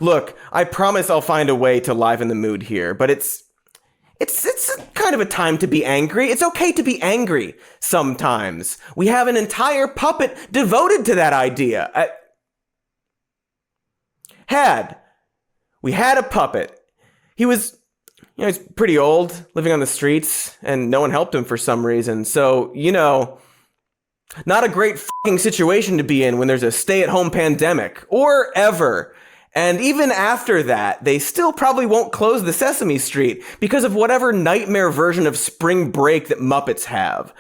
Look, I promise I'll find a way to liven the mood here, but it's kind of a time to be angry. It's okay to be angry sometimes. We have an entire puppet devoted to that idea. We had a puppet. He was, he's pretty old, living on the streets, and no one helped him for some reason. So, not a great fucking situation to be in when there's a stay-at-home pandemic, or ever. And even after that, they still probably won't close the Sesame Street because of whatever nightmare version of spring break that Muppets have.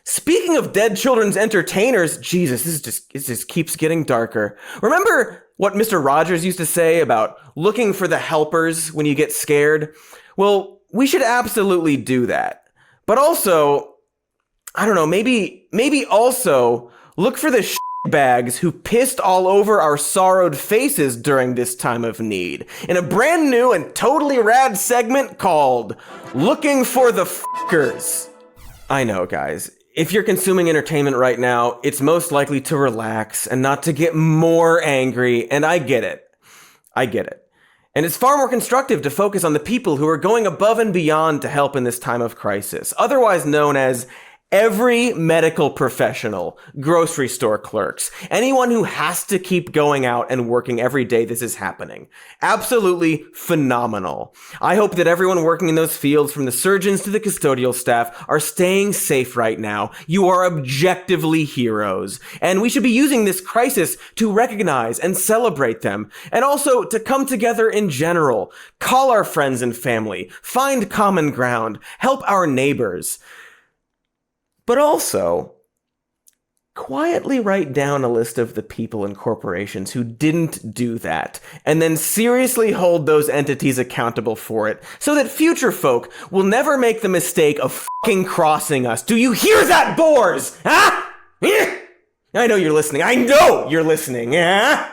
Speaking of dead children's entertainers, Jesus, it just keeps getting darker. Remember what Mr. Rogers used to say about looking for the helpers when you get scared? Well, we should absolutely do that. But also, I don't know, maybe also look for the bags who pissed all over our sorrowed faces during this time of need in a brand new and totally rad segment called Looking for the Fuckers. I know, guys. If you're consuming entertainment right now, it's most likely to relax and not to get more angry, and I get it. And it's far more constructive to focus on the people who are going above and beyond to help in this time of crisis, otherwise known as every medical professional, grocery store clerks, anyone who has to keep going out and working every day this is happening. Absolutely phenomenal. I hope that everyone working in those fields, from the surgeons to the custodial staff, are staying safe right now. You are objectively heroes. And we should be using this crisis to recognize and celebrate them. And also to come together in general. Call our friends and family. Find common ground. Help our neighbors. But also, quietly write down a list of the people and corporations who didn't do that, and then seriously hold those entities accountable for it, so that future folk will never make the mistake of fucking crossing us. Do you hear that, boars? Huh? I know you're listening. I know you're listening. Yeah?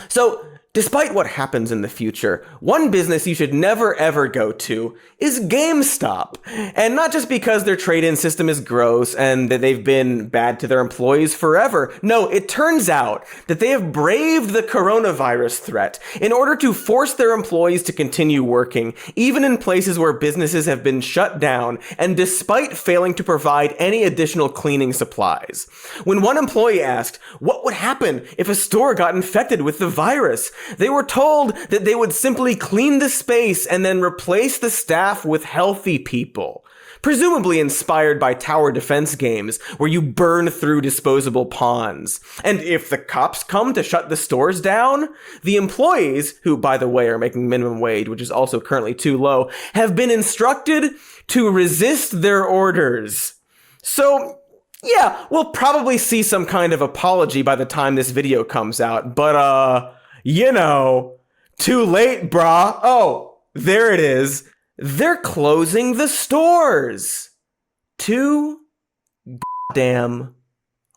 So, despite what happens in the future, one business you should never ever go to is GameStop. And not just because their trade-in system is gross and that they've been bad to their employees forever. No, it turns out that they have braved the coronavirus threat in order to force their employees to continue working, even in places where businesses have been shut down, and despite failing to provide any additional cleaning supplies. When one employee asked what would happen if a store got infected with the virus, they were told that they would simply clean the space and then replace the staff with healthy people. Presumably inspired by tower defense games where you burn through disposable pawns. And if the cops come to shut the stores down, the employees, who by the way are making minimum wage, which is also currently too low, have been instructed to resist their orders. So, yeah, we'll probably see some kind of apology by the time this video comes out, but too late, brah. Oh, there it is. They're closing the stores. Too damn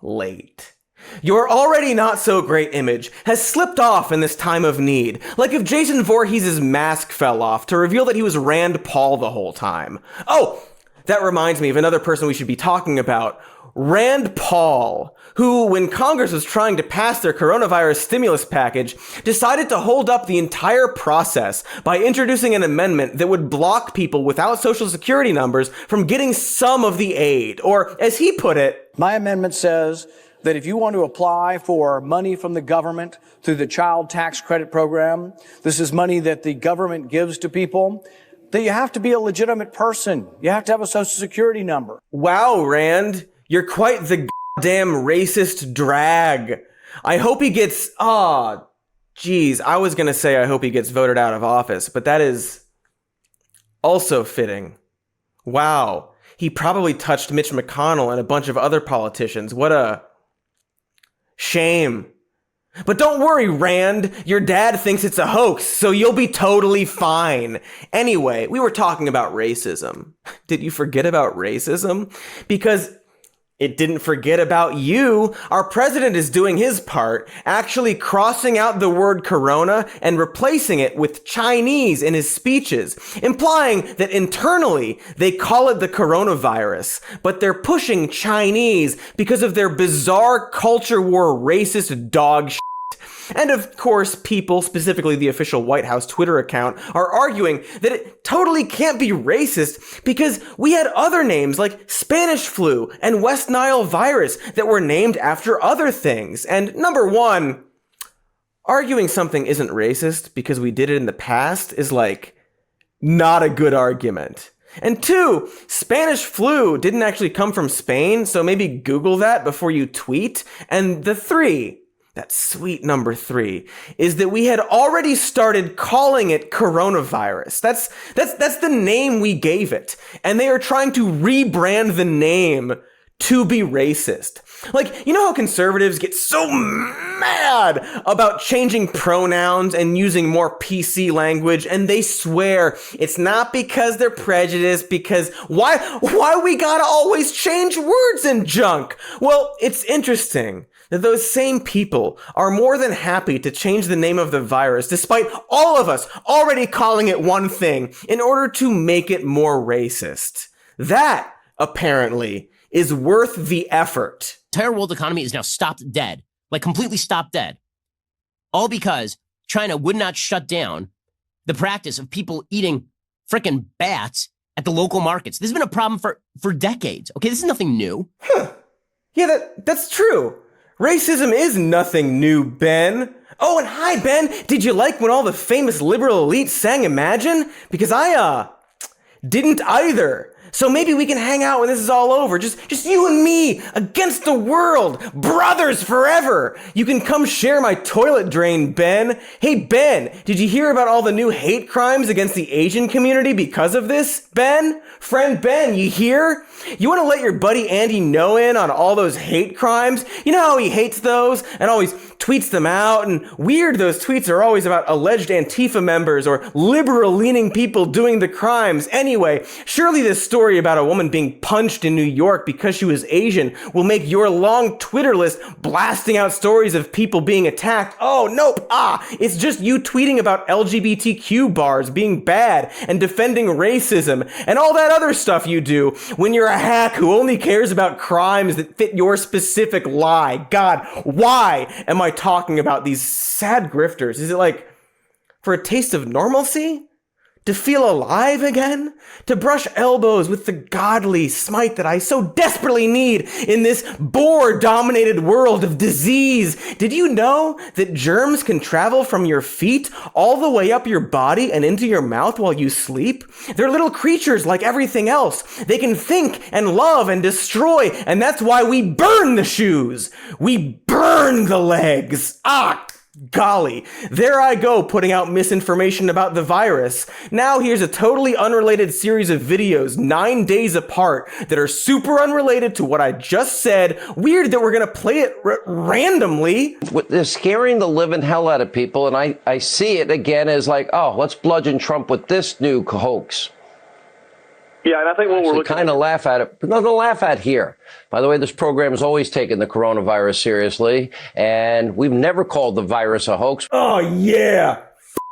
late. Your already not so great image has slipped off in this time of need, like if Jason Voorhees' mask fell off to reveal that he was Rand Paul the whole time. Oh, that reminds me of another person we should be talking about. Rand Paul, who, when Congress was trying to pass their coronavirus stimulus package, decided to hold up the entire process by introducing an amendment that would block people without social security numbers from getting some of the aid. Or, as he put it, my amendment says that if you want to apply for money from the government through the Child Tax Credit Program, this is money that the government gives to people, that you have to be a legitimate person. You have to have a social security number. Wow, Rand. You're quite the goddamn racist drag. I hope he gets... I was gonna say I hope he gets voted out of office, but that is also fitting. Wow. He probably touched Mitch McConnell and a bunch of other politicians. What a shame. But don't worry, Rand. Your dad thinks it's a hoax, so you'll be totally fine. Anyway, we were talking about racism. Did you forget about racism? Because It didn't forget about you. Our president is doing his part, actually crossing out the word corona and replacing it with Chinese in his speeches, implying that internally they call it the coronavirus, but they're pushing Chinese because of their bizarre culture war racist dog shit. And of course, people, specifically the official White House Twitter account, are arguing that it totally can't be racist because we had other names like Spanish flu and West Nile virus that were named after other things. And number one, arguing something isn't racist because we did it in the past is like not a good argument. And two, Spanish flu didn't actually come from Spain, so maybe Google that before you tweet. And the three, that sweet number three, is that we had already started calling it coronavirus. That's the name we gave it. And they are trying to rebrand the name to be racist. Like, you know how conservatives get so mad about changing pronouns and using more PC language, and they swear it's not because they're prejudiced, because why we gotta always change words and junk? Well, it's interesting that those same people are more than happy to change the name of the virus, despite all of us already calling it one thing, in order to make it more racist. That, apparently, is worth the effort. The entire world economy is now stopped dead, like completely stopped dead. All because China would not shut down the practice of people eating frickin' bats at the local markets. This has been a problem for decades. Okay, this is nothing new. Yeah, that's true. Racism is nothing new, Ben. Oh, and hi, Ben. Did you like when all the famous liberal elite sang Imagine? Because I didn't either. So maybe we can hang out when this is all over. Just you and me against the world. Brothers forever. You can come share my toilet drain, Ben. Hey, Ben, did you hear about all the new hate crimes against the Asian community because of this, Ben? Friend Ben, you hear? You want to let your buddy Andy know in on all those hate crimes? You know how he hates those and always tweets them out, and weird those tweets are always about alleged Antifa members or liberal-leaning people doing the crimes. Anyway, surely this story about a woman being punched in New York because she was Asian will make your long Twitter list blasting out stories of people being attacked. Oh, nope. It's just you tweeting about LGBTQ bars being bad and defending racism and all that other stuff you do when you're a hack who only cares about crimes that fit your specific lie. God, why am I talking about these sad grifters? Is it like for a taste of normalcy? To feel alive again? To brush elbows with the godly smite that I so desperately need in this boar-dominated world of disease? Did you know that germs can travel from your feet all the way up your body and into your mouth while you sleep? They're little creatures like everything else. They can think and love and destroy, and that's why we burn the shoes. We burn the legs. Golly, there I go putting out misinformation about the virus. Now here's a totally unrelated series of videos 9 days apart that are super unrelated to what I just said. Weird that we're gonna play it randomly. They're scaring the living hell out of people, and I see it again as like, oh, let's bludgeon Trump with this new hoax. Yeah, and I think what we're looking kind of laugh at it, but nothing to laugh at here. By the way, this program has always taken the coronavirus seriously, and we've never called the virus a hoax. Oh, yeah.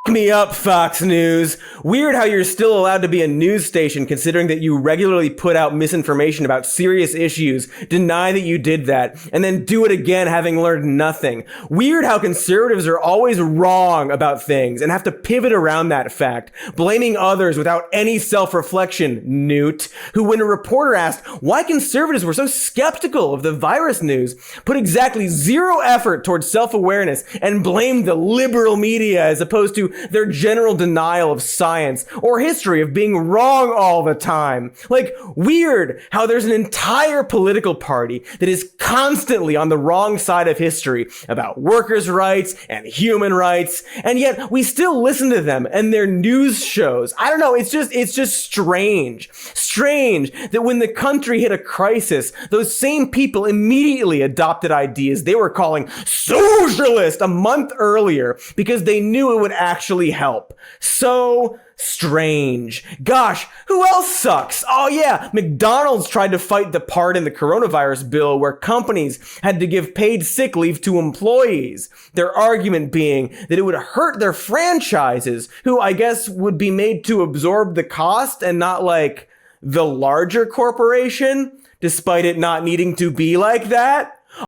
Me up, Fox News. Weird how you're still allowed to be a news station considering that you regularly put out misinformation about serious issues, deny that you did that, and then do it again having learned nothing. Weird how conservatives are always wrong about things and have to pivot around that fact, blaming others without any self-reflection, Newt, who when a reporter asked why conservatives were so skeptical of the virus news, put exactly zero effort towards self-awareness and blamed the liberal media as opposed to their general denial of science or history of being wrong all the time. Like, weird how there's an entire political party that is constantly on the wrong side of history about workers' rights and human rights, and yet we still listen to them and their news shows. I don't know, it's just strange. Strange that when the country hit a crisis, those same people immediately adopted ideas they were calling socialist a month earlier because they knew it would actually actually help. So strange. Gosh, who else sucks? Oh yeah, McDonald's tried to fight the part in the coronavirus bill where companies had to give paid sick leave to employees. Their argument being that it would hurt their franchises, who I guess would be made to absorb the cost and not like the larger corporation, despite it not needing to be like that.